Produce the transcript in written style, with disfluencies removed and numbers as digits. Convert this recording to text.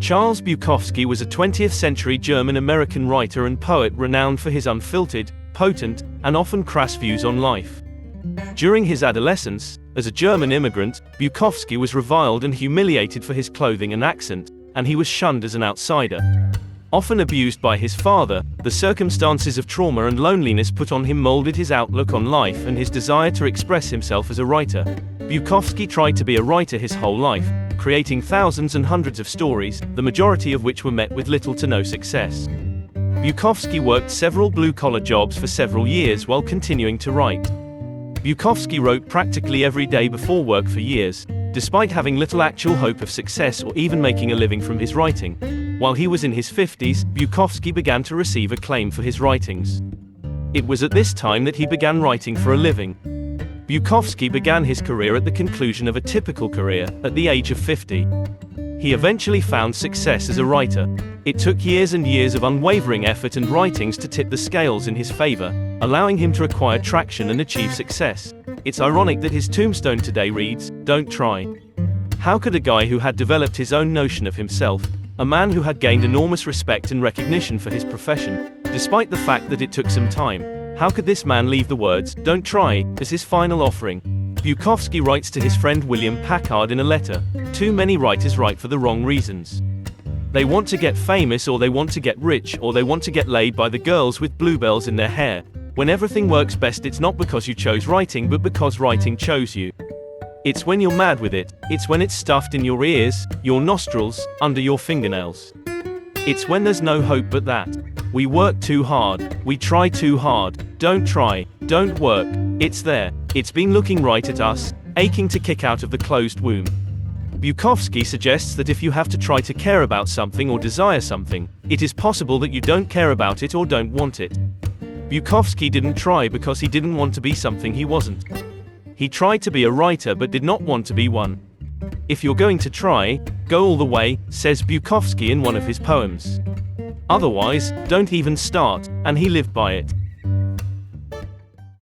Charles Bukowski was a 20th-century German-American writer and poet renowned for his unfiltered, potent, and often crass views on life. During his adolescence, as a German immigrant, Bukowski was reviled and humiliated for his clothing and accent, and he was shunned as an outsider. Often abused by his father, the circumstances of trauma and loneliness put on him molded his outlook on life and his desire to express himself as a writer. Bukowski tried to be a writer his whole life, creating thousands and hundreds of stories, the majority of which were met with little to no success. Bukowski worked several blue-collar jobs for several years while continuing to write. Bukowski wrote practically every day before work for years, despite having little actual hope of success or even making a living from his writing. While he was in his 50s, Bukowski began to receive acclaim for his writings. It was at this time that he began writing for a living. Bukowski began his career at the conclusion of a typical career, at the age of 50. He eventually found success as a writer. It took years and years of unwavering effort and writings to tip the scales in his favor, allowing him to acquire traction and achieve success. It's ironic that his tombstone today reads, "Don't try." How could a guy who had developed his own notion of himself, a man who had gained enormous respect and recognition for his profession, despite the fact that it took some time, how could this man leave the words, "Don't try," as his final offering? Bukowski writes to his friend William Packard in a letter, "Too many writers write for the wrong reasons. They want to get famous, or they want to get rich, or they want to get laid by the girls with bluebells in their hair. When everything works best, it's not because you chose writing but because writing chose you. It's when you're mad with it, it's when it's stuffed in your ears, your nostrils, under your fingernails. It's when there's no hope but that. We work too hard, we try too hard, don't try, don't work, it's there, it's been looking right at us, aching to kick out of the closed womb." Bukowski suggests that if you have to try to care about something or desire something, it is possible that you don't care about it or don't want it. Bukowski didn't try because he didn't want to be something he wasn't. He tried to be a writer but did not want to be one. "If you're going to try, go all the way," says Bukowski in one of his poems. "Otherwise, don't even start," and he lived by it.